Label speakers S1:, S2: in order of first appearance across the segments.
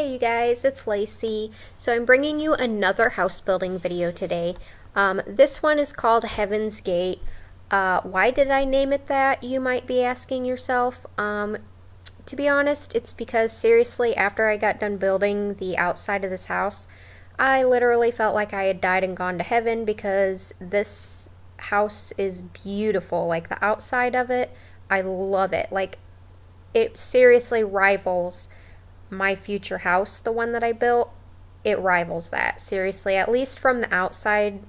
S1: Hey you guys, it's Lacey. So I'm bringing you another house building video today. This one is called Heaven's Gate. Why did I name it that, you might be asking yourself? To be honest, it's because seriously, after I got done building the outside of this house, I literally felt like I had died and gone to heaven because this house is beautiful. Like the outside of it, I love it. Like it seriously rivals my future house, the one that I built. It rivals that, seriously. At least from the outside,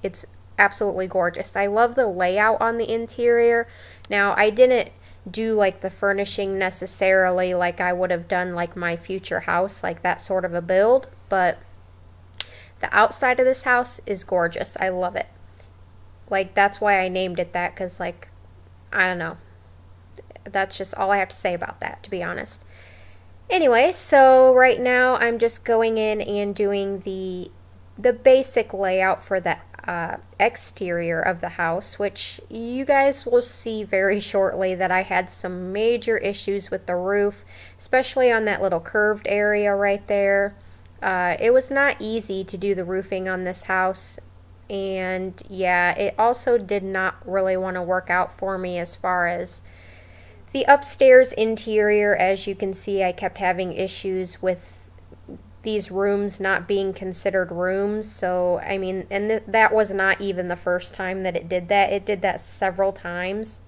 S1: it's absolutely gorgeous. I love the layout on the interior. Now, I didn't do like the furnishing necessarily like I would have done like my future house, like that sort of a build, but the outside of this house is gorgeous. I love it. Like, that's why I named it that, because like, I don't know. That's just all I have to say about that, to be honest. Anyway, so right now I'm just going in and doing the basic layout for the exterior of the house, which you guys will see very shortly that I had some major issues with the roof, especially on that little curved area right there. It was not easy to do the roofing on this house, and yeah, it also did not really want to work out for me as far as the upstairs interior. As you can see, I kept having issues with these rooms not being considered rooms. So, I mean, and that was not even the first time that it did that. It did that several times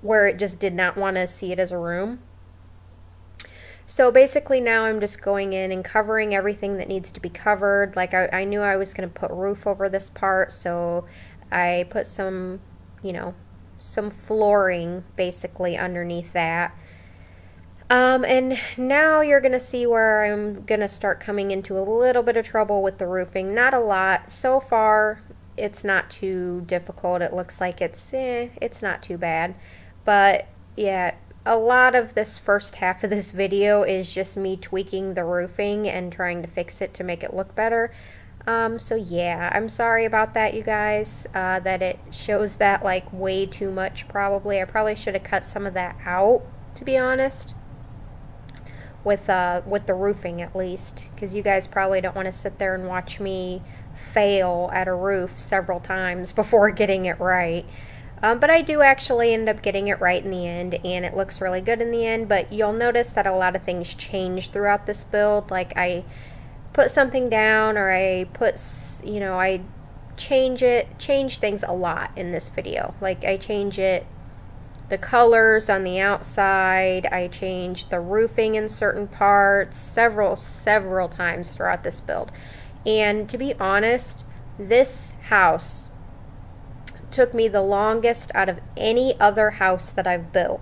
S1: where it just did not want to see it as a room. So basically now I'm just going in and covering everything that needs to be covered. Like I knew I was going to put roof over this part, so I put some, you know, some flooring basically underneath that. And now you're gonna see where I'm gonna start coming into a little bit of trouble with the roofing. Not a lot. So far it's not too difficult. It looks like it's not too bad. But yeah, a lot of this first half of this video is just me tweaking the roofing and trying to fix it to make it look better. So yeah, I'm sorry about that, you guys, that it shows that like way too much probably. I probably should have cut some of that out, to be honest, with the roofing at least, because you guys probably don't want to sit there and watch me fail at a roof several times before getting it right. But I do actually end up getting it right in the end, and it looks really good in the end. But you'll notice that a lot of things change throughout this build. Like I put something down, or I put, you know, I change things a lot in this video. Like I change the colors on the outside, I change the roofing in certain parts several times throughout this build. And to be honest, this house took me the longest out of any other house that I've built,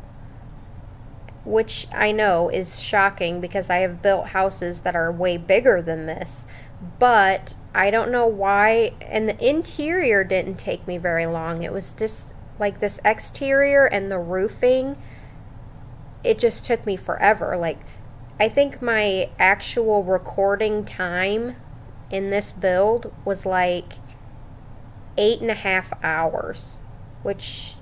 S1: which I know is shocking because I have built houses that are way bigger than this, but I don't know why. And the interior didn't take me very long. It was just like this exterior and the roofing, it just took me forever. Like I think my actual recording time in this build was like 8.5 hours, which,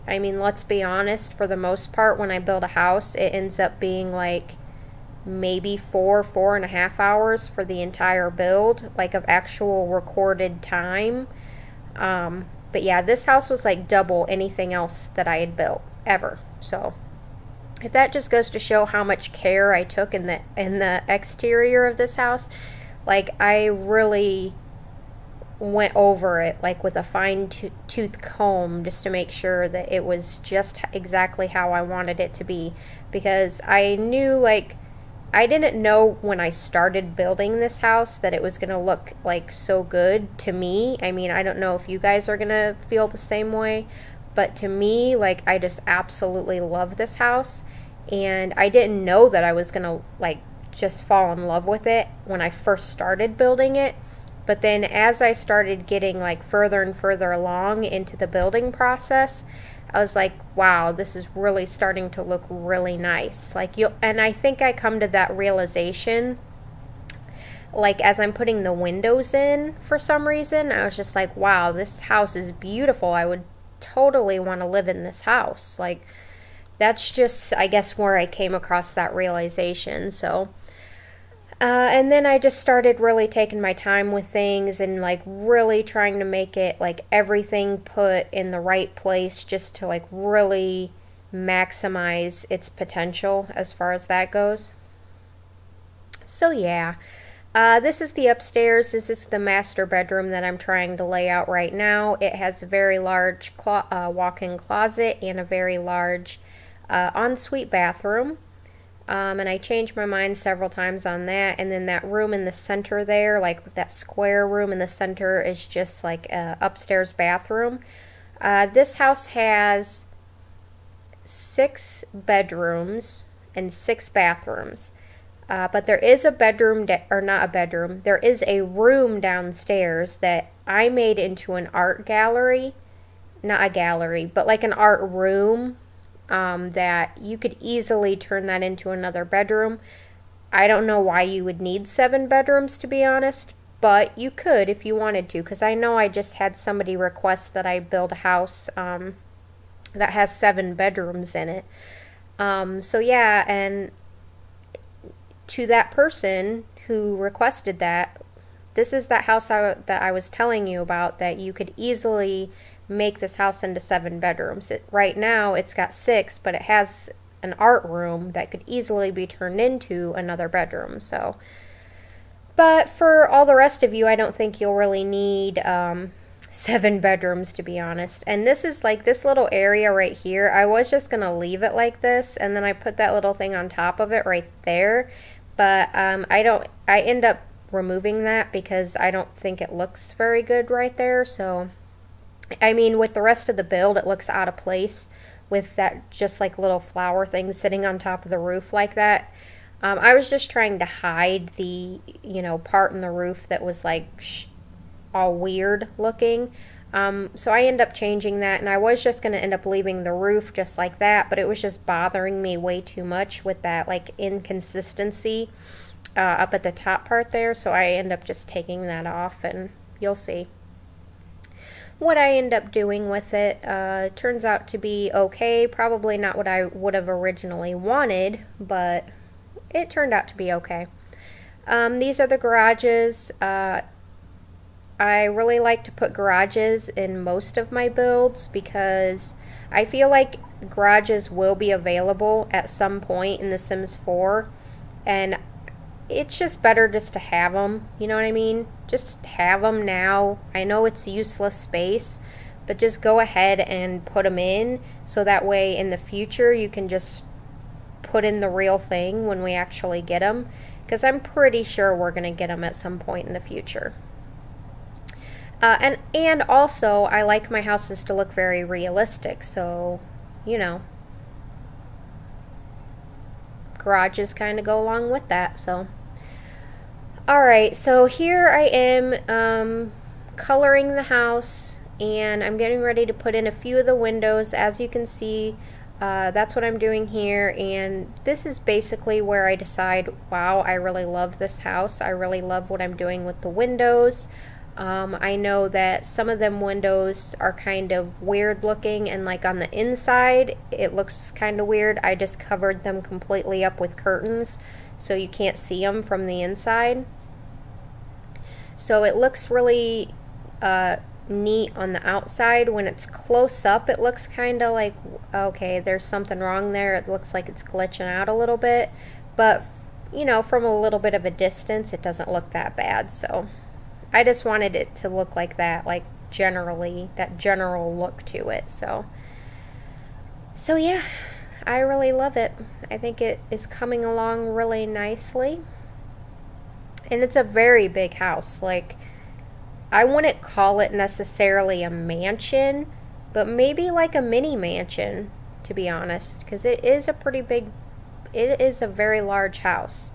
S1: I mean, let's be honest, for the most part, when I build a house, it ends up being like maybe 4.5 hours for the entire build, like of actual recorded time. But yeah, this house was like double anything else that I had built ever. So if that just goes to show how much care I took in the exterior of this house, like I really went over it like with a fine-tooth comb just to make sure that it was just exactly how I wanted it to be, because I knew, like, I didn't know when I started building this house that it was gonna look like so good to me. I mean, I don't know if you guys are gonna feel the same way, but to me, like, I just absolutely love this house, and I didn't know that I was gonna like just fall in love with it when I first started building it. But then as I started getting like further and further along into the building process, I was like, wow, this is really starting to look really nice. Like and I think I come to that realization like as I'm putting the windows in. For some reason I was just like, wow, this house is beautiful. I would totally want to live in this house. Like that's just, I guess, where I came across that realization. So and then I just started really taking my time with things and like really trying to make it like everything put in the right place, just to like really maximize its potential as far as that goes. So yeah, this is the upstairs. This is the master bedroom that I'm trying to lay out right now. It has a very large walk-in closet and a very large ensuite bathroom. And I changed my mind several times on that. And then that room in the center there, like that square room in the center, is just like a upstairs bathroom. This house has 6 bedrooms and 6 bathrooms. But there is a bedroom, or not a bedroom, there is a room downstairs that I made into an art gallery. Not a gallery, but like an art room. That you could easily turn that into another bedroom. I don't know why you would need 7 bedrooms, to be honest, but you could if you wanted to, because I know I just had somebody request that I build a house that has 7 bedrooms in it. So yeah, and to that person who requested that, this is that house that I was telling you about, that you could easily make this house into 7 bedrooms. Right now it's got 6, but it has an art room that could easily be turned into another bedroom. So, but for all the rest of you, I don't think you'll really need 7 bedrooms, to be honest. And this is like this little area right here. I was just gonna leave it like this, and then I put that little thing on top of it right there. But I end up removing that because I don't think it looks very good right there. So I mean, with the rest of the build, it looks out of place with that just like little flower thing sitting on top of the roof like that. I was just trying to hide the, you know, part in the roof that was like all weird looking. So I ended up changing that, and I was just going to end up leaving the roof just like that, but it was just bothering me way too much with that like inconsistency up at the top part there. So I end up just taking that off, and you'll see what I end up doing with it. Turns out to be okay. Probably not what I would have originally wanted, but it turned out to be okay. These are the garages. I really like to put garages in most of my builds because I feel like garages will be available at some point in The Sims 4, and it's just better just to have them, you know what I mean? Just have them now. I know it's useless space, but just go ahead and put them in, so that way in the future you can just put in the real thing when we actually get them, because I'm pretty sure we're going to get them at some point in the future. And also, I like my houses to look very realistic, so, you know, garages kind of go along with that. So alright, so here I am coloring the house, and I'm getting ready to put in a few of the windows. As you can see, that's what I'm doing here, and this is basically where I decide, wow, I really love this house. I really love what I'm doing with the windows. I know that some of them windows are kind of weird looking, and like on the inside it looks kind of weird. I just covered them completely up with curtains so you can't see them from the inside. So it looks really neat on the outside. When it's close up, it looks kind of like, okay, there's something wrong there. It looks like it's glitching out a little bit, but you know, from a little bit of a distance it doesn't look that bad. So I just wanted it to look like that, like generally, that general look to it. So yeah, I really love it. I think it is coming along really nicely. And it's a very big house. Like, I wouldn't call it necessarily a mansion, but maybe like a mini mansion, to be honest, because it is a pretty big, it is a very large house.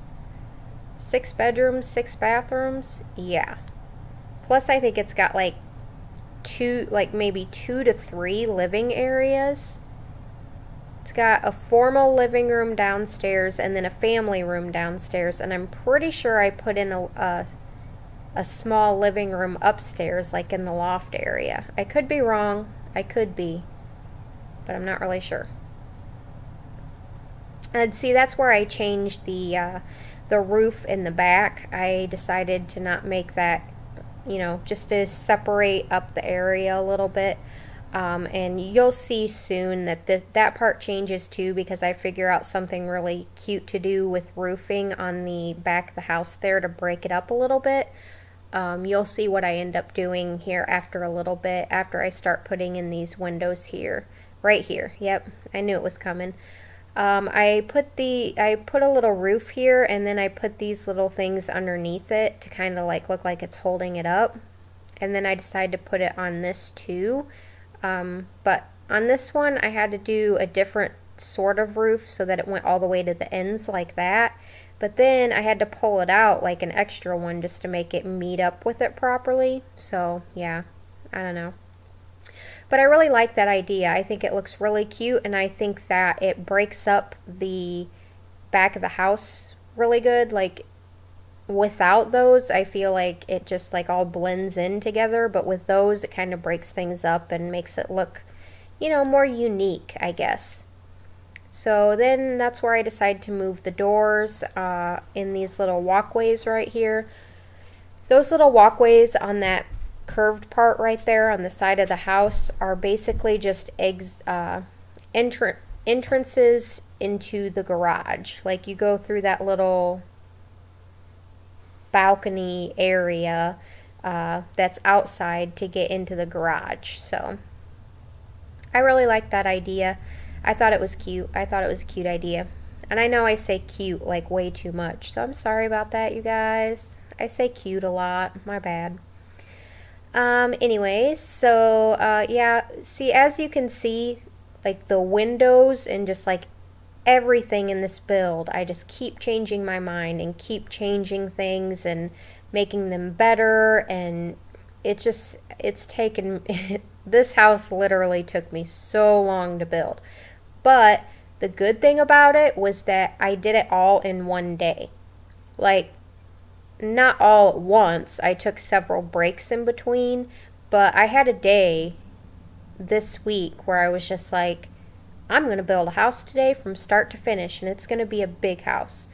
S1: 6 bedrooms, 6 bathrooms, yeah. Plus, I think it's got like maybe 2 to 3 living areas. It's got a formal living room downstairs and then a family room downstairs, and I'm pretty sure I put in a small living room upstairs, like in the loft area. I could be wrong. I could be, but I'm not really sure. And see, that's where I changed the roof in the back. I decided to not make that, you know, just to separate up the area a little bit. And you'll see soon that that part changes too, because I figure out something really cute to do with roofing on the back of the house there to break it up a little bit. You'll see what I end up doing here after a little bit, after I start putting in these windows here, right here. Yep, I knew it was coming. I put a little roof here, and then I put these little things underneath it to kind of like look like it's holding it up. And then I decided to put it on this too. But on this one, I had to do a different sort of roof so that it went all the way to the ends like that. But then I had to pull it out like an extra one just to make it meet up with it properly. So yeah, I don't know. But I really like that idea. I think it looks really cute, and I think that it breaks up the back of the house really good. Like, without those, I feel like it just like all blends in together, but with those it kind of breaks things up and makes it look, you know, more unique, I guess. So then that's where I decided to move the doors in these little walkways right here. Those little walkways on that curved part right there on the side of the house are basically just entrances into the garage. Like, you go through that little balcony area that's outside to get into the garage. So I really like that idea. I thought it was cute. I thought it was a cute idea. And I know I say cute like way too much, so I'm sorry about that, you guys. I say cute a lot. My bad. Anyways, so yeah, see, as you can see, like the windows and just like everything in this build, I just keep changing my mind and keep changing things and making them better, and it's taken this house literally took me so long to build. But the good thing about it was that I did it all in one day. Like, not all at once. I took several breaks in between, but I had a day this week where I was just like, I'm going to build a house today from start to finish, and it's going to be a big house.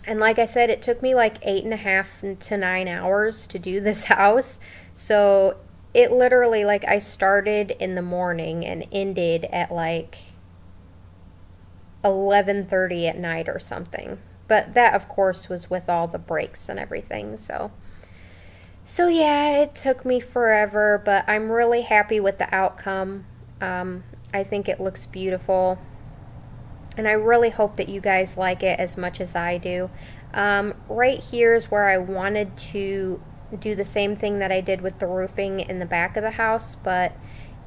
S1: And like I said, it took me like 8.5 to 9 hours to do this house. So it literally, like, I started in the morning and ended at like 11:30 at night or something. But that, of course, was with all the breaks and everything. So yeah, it took me forever, but I'm really happy with the outcome. I think it looks beautiful, and I really hope that you guys like it as much as I do. Right here is where I wanted to do the same thing that I did with the roofing in the back of the house, but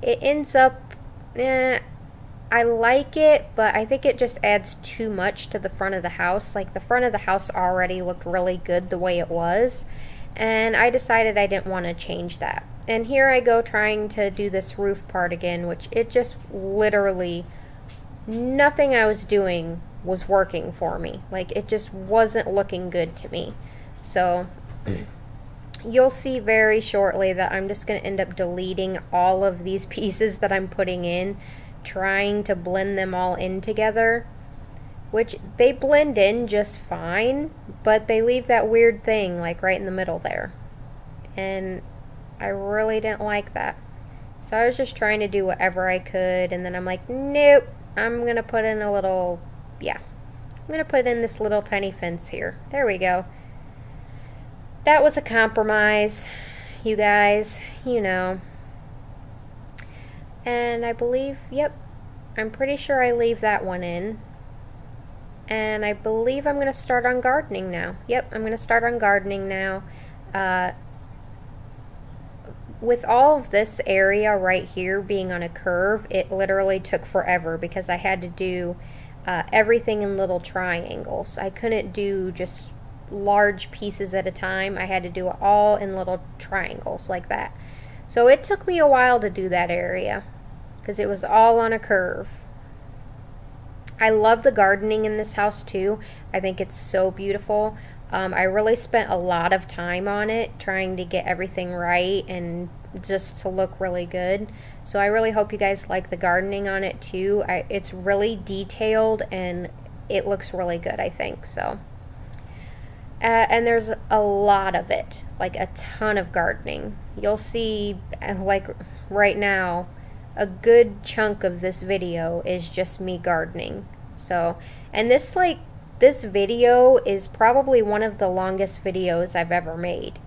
S1: it ends up, I like it, but I think it just adds too much to the front of the house. Like, the front of the house already looked really good the way it was, and I decided I didn't want to change that. And here I go trying to do this roof part again, which it just literally, nothing I was doing was working for me. Like, it just wasn't looking good to me. So you'll see very shortly that I'm just going to end up deleting all of these pieces that I'm putting in, trying to blend them all in together, which they blend in just fine, but they leave that weird thing like right in the middle there, and I really didn't like that. So I was just trying to do whatever I could, and then I'm like, nope, I'm gonna put in a little, yeah, I'm gonna put in this little tiny fence here. There we go. That was a compromise, you guys, you know. And I believe, yep, I'm pretty sure I leave that one in. And I believe I'm going to start on gardening now. Yep, I'm going to start on gardening now. With all of this area right here being on a curve, it literally took forever because I had to do everything in little triangles. I couldn't do just large pieces at a time. I had to do it all in little triangles like that. So it took me a while to do that area because it was all on a curve. I love the gardening in this house too. I think it's so beautiful. I really spent a lot of time on it, trying to get everything right and just to look really good. So I really hope you guys like the gardening on it too. It's really detailed and it looks really good, I think. So and there's a lot of it, like a ton of gardening. You'll see, like right now, a good chunk of this video is just me gardening. So, and this video is probably one of the longest videos I've ever made.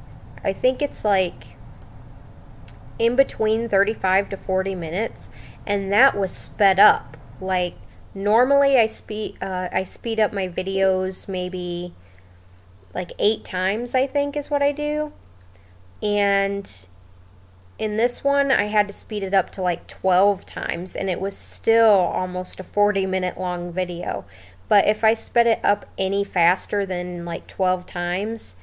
S1: I think it's like in between 35 to 40 minutes, and that was sped up. Like normally I speed up my videos maybe like 8 times, I think is what I do. And in this one, I had to speed it up to like 12 times, and it was still almost a 40-minute long video. But if I sped it up any faster than like 12 times,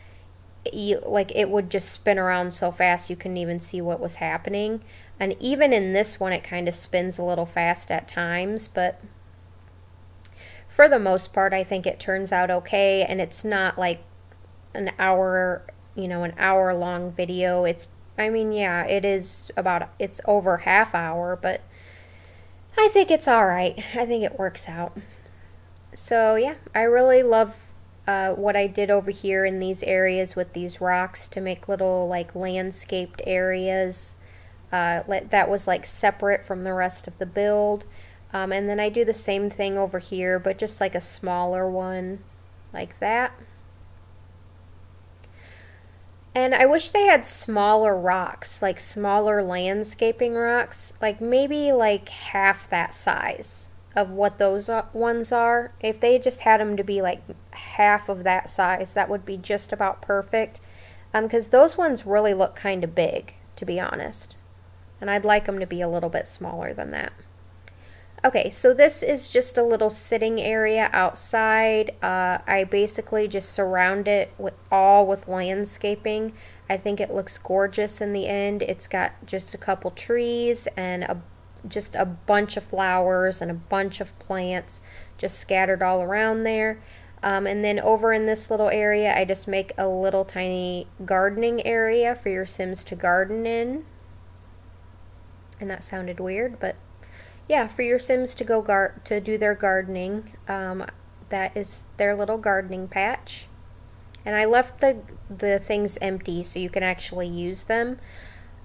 S1: it would just spin around so fast you couldn't even see what was happening. And even in this one, it kind of spins a little fast at times, but for the most part, I think it turns out okay, and it's not like an hour long video. I mean, yeah, it's over half hour, but I think it's alright. I think it works out. So yeah, I really love what I did over here in these areas with these rocks to make little like landscaped areas that was like separate from the rest of the build. And then I do the same thing over here, but just like a smaller one like that. And I wish they had smaller rocks, like smaller landscaping rocks, like maybe like half that size of what those ones are. If they just had them to be like half of that size, that would be just about perfect. Because those ones really look kind of big, to be honest. And I'd like them to be a little bit smaller than that. Okay, so this is just a little sitting area outside. I basically just surround it all with landscaping. I think it looks gorgeous in the end. It's got just a couple trees and just a bunch of flowers and a bunch of plants just scattered all around there. And then over in this little area, I just make a little tiny gardening area for your Sims to garden in. And that sounded weird, but yeah, for your Sims to go to do their gardening. That is their little gardening patch. And I left the things empty so you can actually use them.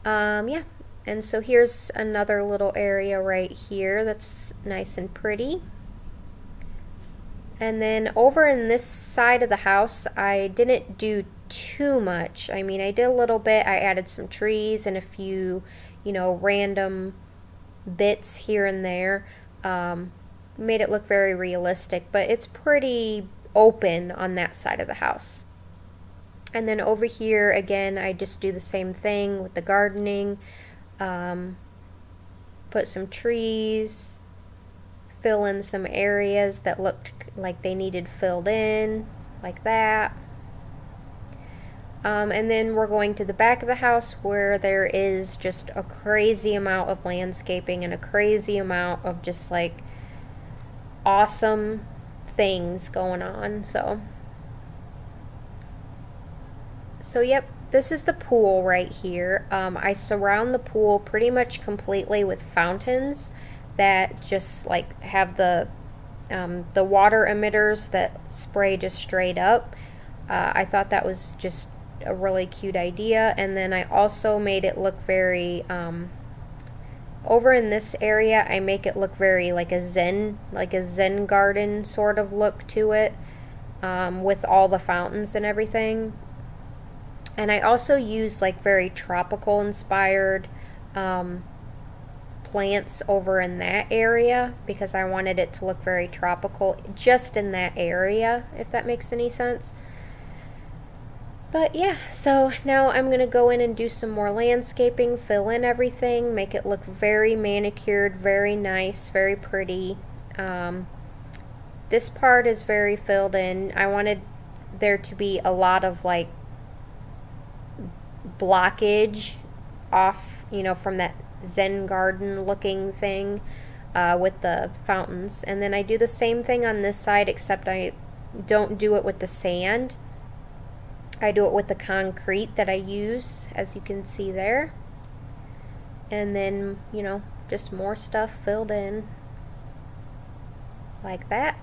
S1: Yeah, and so here's another little area right here that's nice and pretty. And then over in this side of the house, I didn't do too much. I mean, I did a little bit. I added some trees and a few, random bits here and there. Made it look very realistic, but it's pretty open on that side of the house. And then over here again, I just do the same thing with the gardening. Put some trees, fill in some areas that looked like they needed filled in, like that. And then we're going to the back of the house where there is just a crazy amount of landscaping and a crazy amount of just like awesome things going on. So yep, this is the pool right here. I surround the pool pretty much completely with fountains that just like have the water emitters that spray just straight up. I thought that was just a really cute idea. And then I also made it look very over in this area, I make it look very like a zen garden sort of look to it, with all the fountains and everything. And I also use like very tropical inspired plants over in that area because I wanted it to look very tropical just in that area, if that makes any sense. But yeah, so now I'm going to go in and do some more landscaping, fill in everything, make it look very manicured, very nice, very pretty. This part is very filled in. I wanted there to be a lot of like blockage off, from that Zen garden looking thing with the fountains. And then I do the same thing on this side, except I don't do it with the sand. I do it with the concrete that I use, as you can see there. and then, you know, just more stuff filled in like that.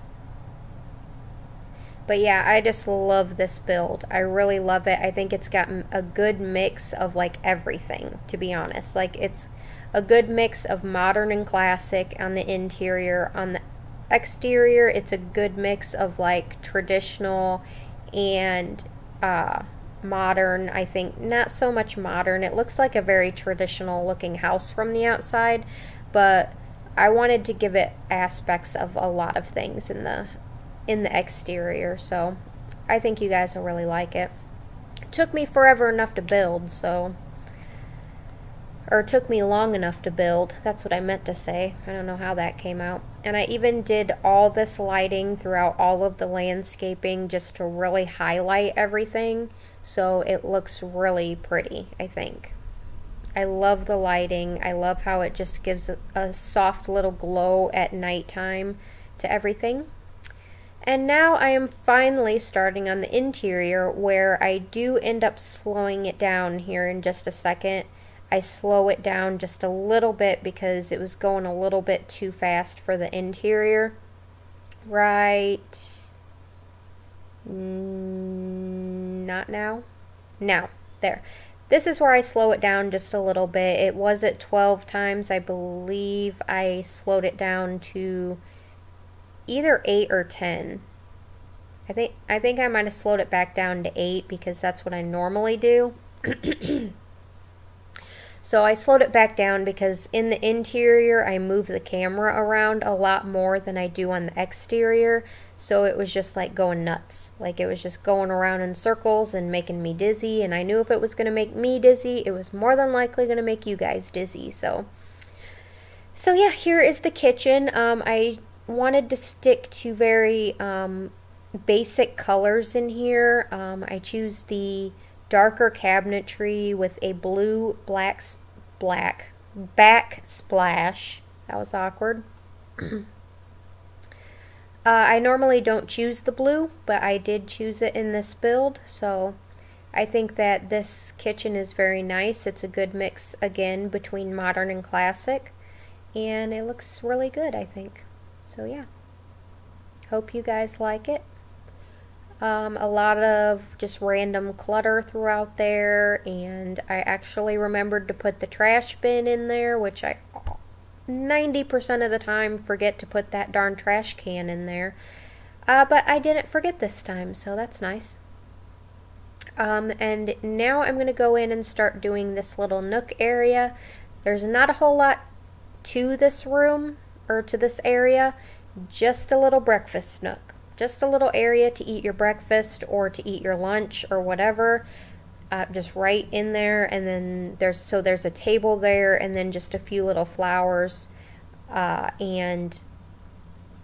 S1: But yeah, I just love this build. I really love it. I think it's got a good mix of like everything, to be honest. Like it's a good mix of modern and classic on the interior. On the exterior, it's a good mix of like traditional and modern. I think not so much modern. It looks like a very traditional looking house from the outside, but I wanted to give it aspects of a lot of things in the exterior, so I think you guys will really like it. It took me forever enough to build, so, or it took me long enough to build, that's what I meant to say. I don't know how that came out. And I even did all this lighting throughout all of the landscaping just to really highlight everything, so it looks really pretty, I think. I love the lighting. I love how it just gives a soft little glow at nighttime to everything. And now I am finally starting on the interior, where I do end up slowing it down here in just a second. I slow it down just a little bit because it was going a little bit too fast for the interior. Right. Not now. Now. There. This is where I slow it down just a little bit. It was at 12 times. I believe I slowed it down to either 8 or 10. I think I might have slowed it back down to 8 because that's what I normally do. So I slowed it back down because in the interior I move the camera around a lot more than I do on the exterior. So it was just like going nuts. Like it was just going around in circles and making me dizzy. And I knew if it was going to make me dizzy, it was more than likely going to make you guys dizzy. So yeah, here is the kitchen. I wanted to stick to very basic colors in here. I choose the darker cabinetry with a blue black backsplash. That was awkward. I normally don't choose the blue, but I did choose it in this build, so I think that this kitchen is very nice. It's a good mix, again, between modern and classic, and it looks really good, I think. So yeah, hope you guys like it. A lot of just random clutter throughout there, and I actually remembered to put the trash bin in there, which I 90% of the time forget to put that darn trash can in there, but I didn't forget this time, so that's nice. And now I'm going to go in and start doing this little nook area. There's not a whole lot to this room, or to this area, just a little breakfast nook. Just a little area to eat your breakfast or to eat your lunch or whatever, just right in there. And then there's a table there, and then just a few little flowers and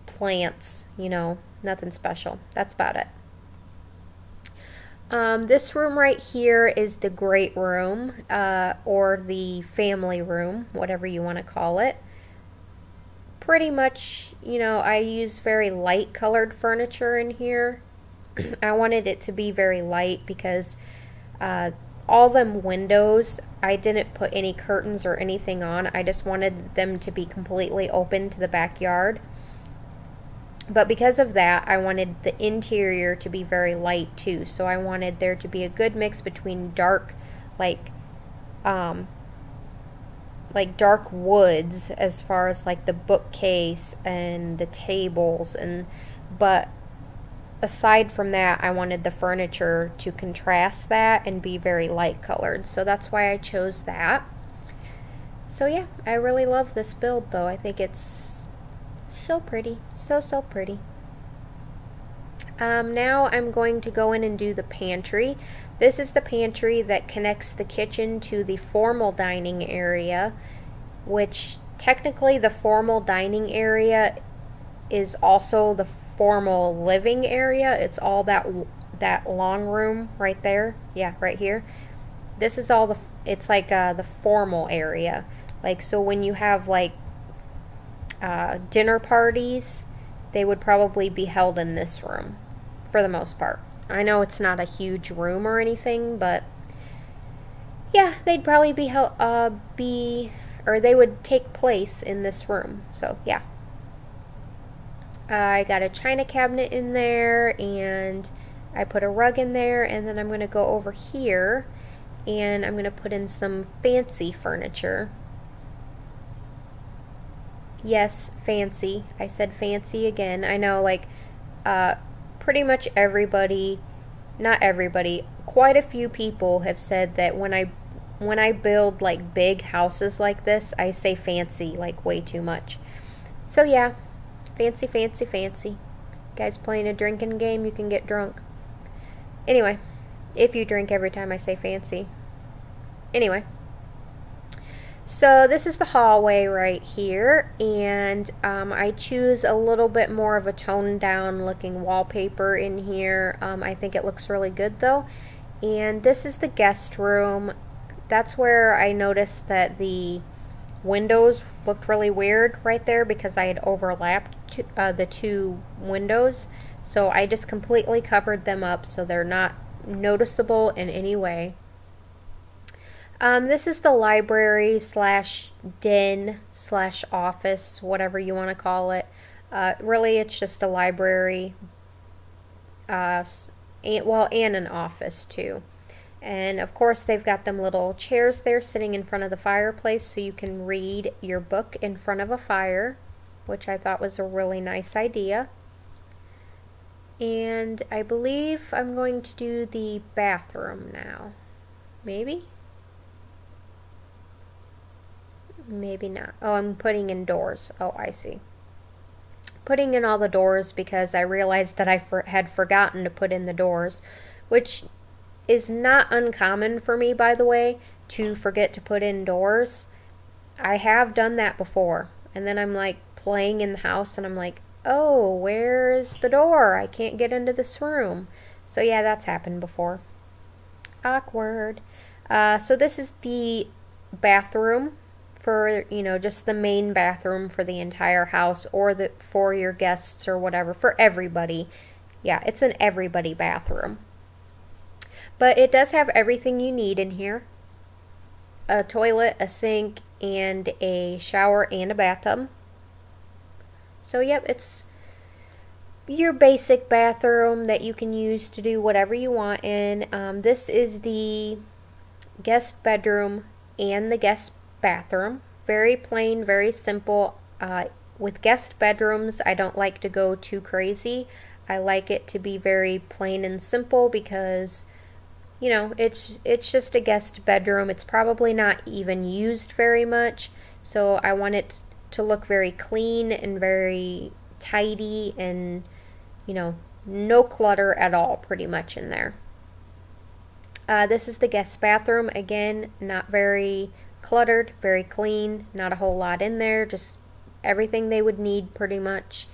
S1: plants, you know, nothing special. That's about it. This room right here is the great room, or the family room, whatever you want to call it. Pretty much, you know, I use very light colored furniture in here. I wanted it to be very light because all them windows, I didn't put any curtains or anything on. I just wanted them to be completely open to the backyard. But because of that, I wanted the interior to be very light too. So I wanted there to be a good mix between dark, like dark woods, as far as like the bookcase and the tables, but aside from that, I wanted the furniture to contrast that and be very light colored. So that's why I chose that. So yeah, I really love this build though. I think it's so pretty. So pretty. Now I'm going to go in and do the pantry. This is the pantry that connects the kitchen to the formal dining area, which technically the formal dining area is also the formal living area. It's all that long room right there. Yeah, right here. This is all it's like the formal area. Like, so when you have like dinner parties, they would probably be held in this room for the most part. I know it's not a huge room or anything, but yeah, they'd probably be or they would take place in this room. So yeah. I got a china cabinet in there, and I put a rug in there, and then I'm going to go over here and I'm going to put in some fancy furniture. Yes, fancy. I said fancy again. I know, like, pretty much everybody, not everybody, quite a few people have said that when I build like big houses like this, I say fancy like way too much. So yeah, fancy, fancy, fancy. You guys playing a drinking game, you can get drunk. Anyway, if you drink every time I say fancy. Anyway. So this is the hallway right here, and I choose a little bit more of a toned down looking wallpaper in here. I think it looks really good though. And this is the guest room. That's where I noticed that the windows looked really weird right there because I had overlapped the two windows. So I just completely covered them up so they're not noticeable in any way. This is the library slash den slash office, whatever you want to call it. Really, it's just a library, and an office too. And of course, they've got them little chairs there sitting in front of the fireplace so you can read your book in front of a fire, which I thought was a really nice idea. And I believe I'm going to do the bathroom now. Maybe? Maybe not. Oh, I'm putting in doors. Oh, I see. Putting in all the doors because I realized that I had forgotten to put in the doors, which is not uncommon for me, by the way, to forget to put in doors. I have done that before, and then I'm like playing in the house and I'm like, oh, where's the door? I can't get into this room. So yeah, that's happened before. Awkward. So this is the bathroom for, you know, just the main bathroom for the entire house, or for your guests or whatever, for everybody. Yeah, it's an everybody bathroom. But it does have everything you need in here. A toilet, a sink, and a shower and a bathtub. So yep, it's your basic bathroom that you can use to do whatever you want in. This is the guest bedroom and the guest bathroom. Very plain, very simple. With guest bedrooms, I don't like to go too crazy. I like it to be very plain and simple because, you know, it's just a guest bedroom. It's probably not even used very much, so I want it to look very clean and very tidy and, you know, no clutter at all pretty much in there. This is the guest bathroom. Again, not very cluttered, very clean, not a whole lot in there, just everything they would need pretty much.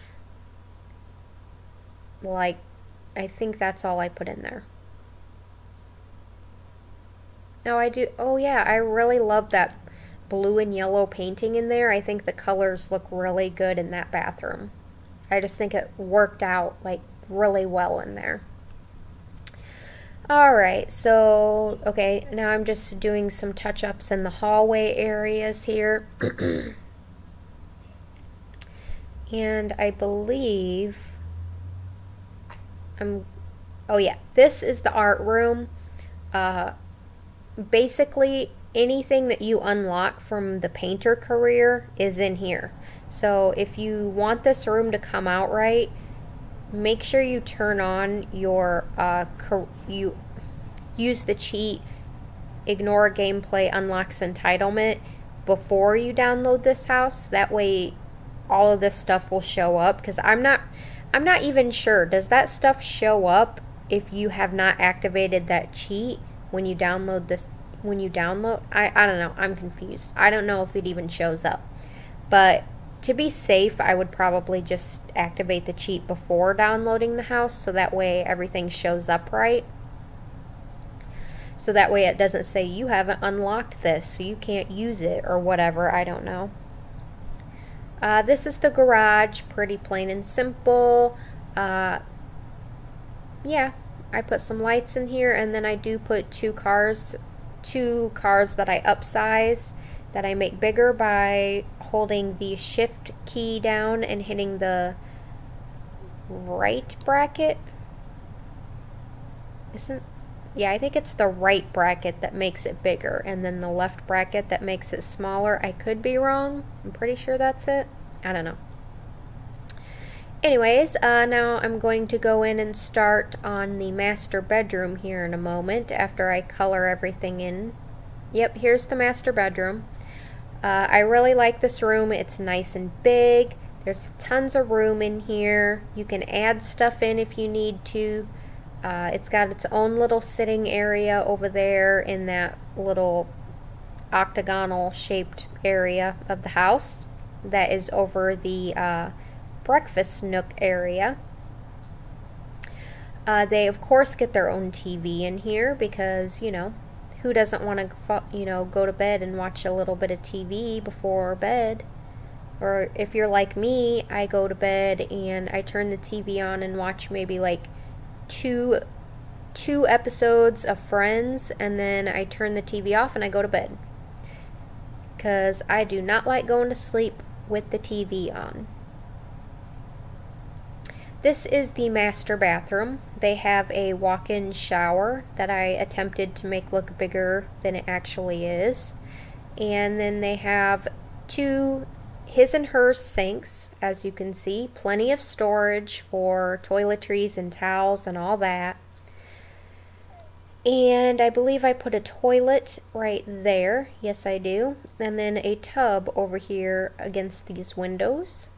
S1: Like, I think that's all I put in there. No, I do. Oh yeah, I really love that blue and yellow painting in there. I think the colors look really good in that bathroom. I just think it worked out like really well in there. Alright, so, okay, now I'm just doing some touch-ups in the hallway areas here. And I believe oh yeah, this is the art room. Basically, anything that you unlock from the painter career is in here. So if you want this room to come out right, make sure you turn on your, you use the cheat, ignore gameplay unlocks entitlement before you download this house. That way all of this stuff will show up, because I'm not even sure, does that stuff show up if you have not activated that cheat when you download this? I don't know, I'm confused. I don't know if it even shows up, but to be safe, I would probably just activate the cheat before downloading the house, so that way everything shows up right. So that way it doesn't say you haven't unlocked this, so you can't use it or whatever, I don't know. This is the garage, pretty plain and simple. Yeah, I put some lights in here, and then I do put two cars that I upsize that I make bigger by holding the shift key down and hitting the right bracket. Yeah, I think it's the right bracket that makes it bigger, and then the left bracket that makes it smaller. I could be wrong. I'm pretty sure that's it. I don't know. Anyways, now I'm going to go in and start on the master bedroom here in a moment after I color everything in. Yep, here's the master bedroom. I really like this room. It's nice and big. There's tons of room in here. You can add stuff in if you need to. It's got its own little sitting area over there in that little octagonal shaped area of the house that is over the breakfast nook area. They of course get their own TV in here because, you know, who doesn't want to, you know, go to bed and watch a little bit of TV before bed? Or if you're like me, I go to bed and I turn the TV on and watch maybe like two episodes of Friends, and then I turn the TV off and I go to bed. Because I do not like going to sleep with the TV on. This is the master bathroom. They have a walk-in shower that I attempted to make look bigger than it actually is. And then they have two his and hers sinks, as you can see. Plenty of storage for toiletries and towels and all that. And I believe I put a toilet right there. Yes, I do. And then a tub over here against these windows.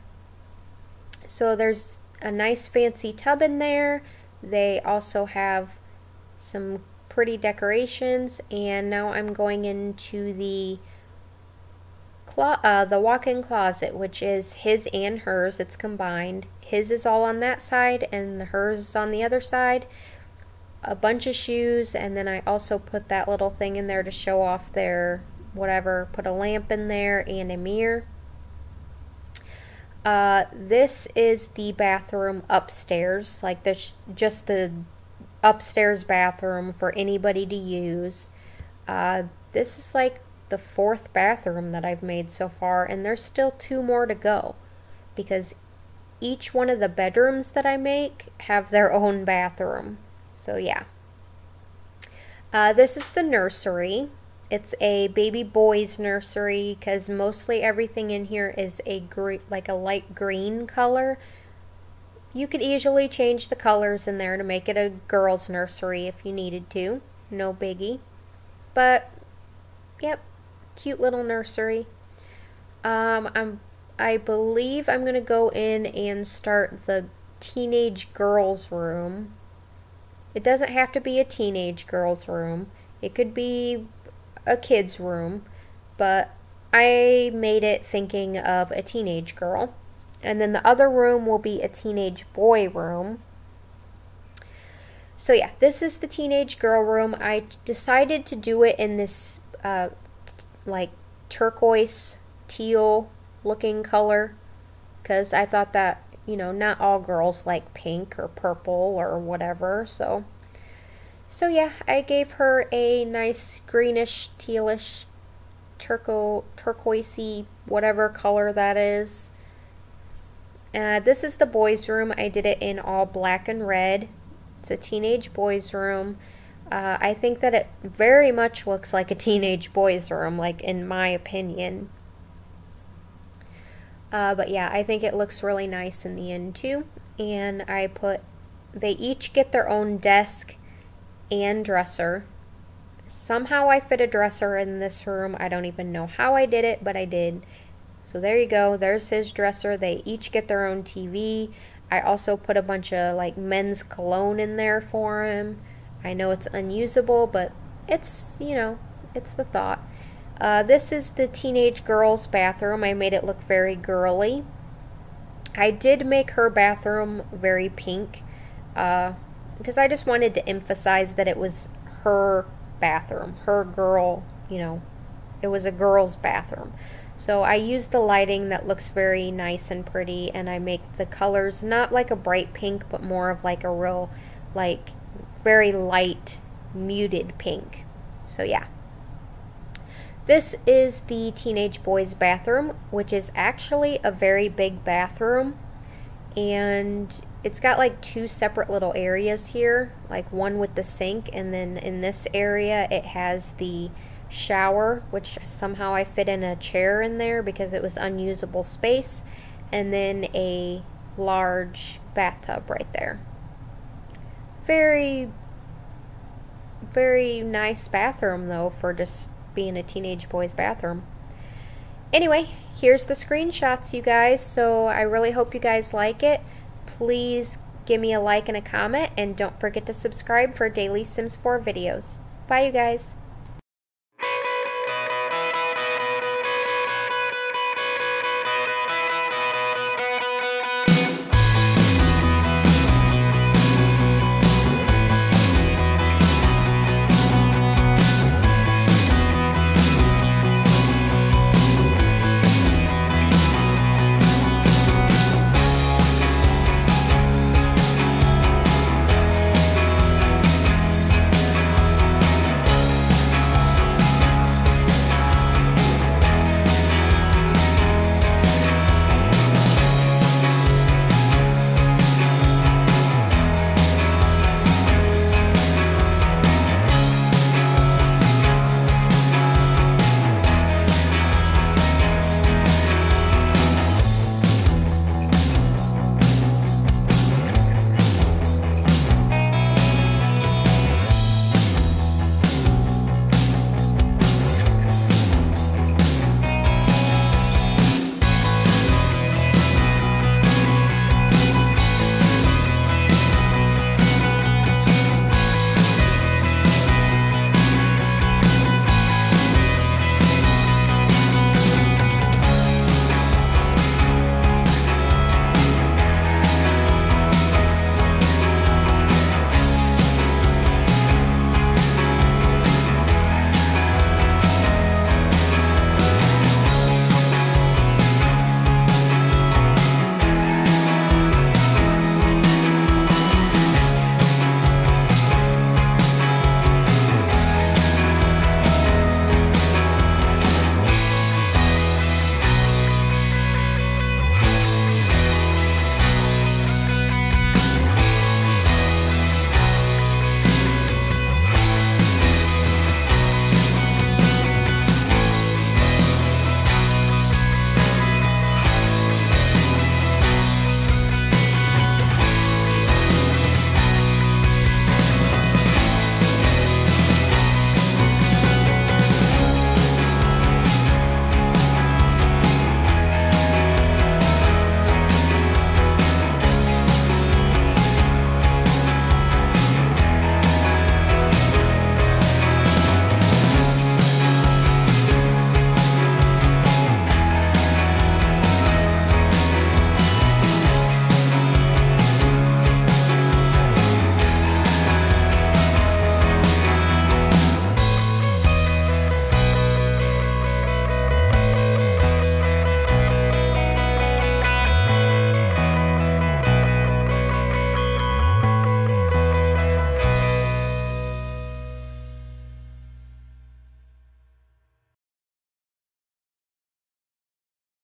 S1: So there's a nice fancy tub in there. They also have some pretty decorations, and now I'm going into the walk-in closet, which is his and hers. It's combined. His is all on that side and hers is on the other side. A bunch of shoes, and then I also put that little thing in there to show off their whatever. Put a lamp in there and a mirror. This is the bathroom upstairs, like this, just the upstairs bathroom for anybody to use. This is like the 4th bathroom that I've made so far, and there's still 2 more to go because each one of the bedrooms that I make have their own bathroom. So yeah. This is the nursery. It's a baby boy's nursery because mostly everything in here is like a light green color. You could easily change the colors in there to make it a girl's nursery if you needed to. No biggie. But, yep, cute little nursery. I believe I'm going to go in and start the teenage girls' room. It doesn't have to be a teenage girls' room. It could be a kid's room, but I made it thinking of a teenage girl. And then the other room will be a teenage boy room. So yeah, this is the teenage girl room. I decided to do it in this like turquoise teal looking color because I thought that, you know, not all girls like pink or purple or whatever. So yeah, I gave her a nice greenish, tealish, turquoisey, whatever color that is. This is the boys' room. I did it in all black and red. It's a teenage boys' room. I think that it very much looks like a teenage boys' room, like in my opinion. But yeah, I think it looks really nice in the end too. And they each get their own desk and dresser. Somehow I fit a dresser in this room. I don't even know how I did it, but I did. So there you go. There's his dresser. They each get their own TV. I also put a bunch of like men's cologne in there for him. I know it's unusable, but it's, you know, it's the thought. This is the teenage girl's bathroom. I made it look very girly. I did make her bathroom very pink because I just wanted to emphasize that it was her bathroom, her girl, you know, it was a girl's bathroom. So I used the lighting that looks very nice and pretty, and I make the colors not like a bright pink, but more of like a real, like, very light, muted pink. So yeah. This is the teenage boy's bathroom, which is actually a very big bathroom, and it's got like two separate little areas here, like one with the sink, and then in this area it has the shower, which somehow I fit in a chair in there because it was unusable space, and then a large bathtub right there. Very, very nice bathroom though for just being a teenage boy's bathroom. Anyway, here's the screenshots, you guys, so I really hope you guys like it. Please give me a like and a comment, and don't forget to subscribe for daily Sims 4 videos. Bye, you guys.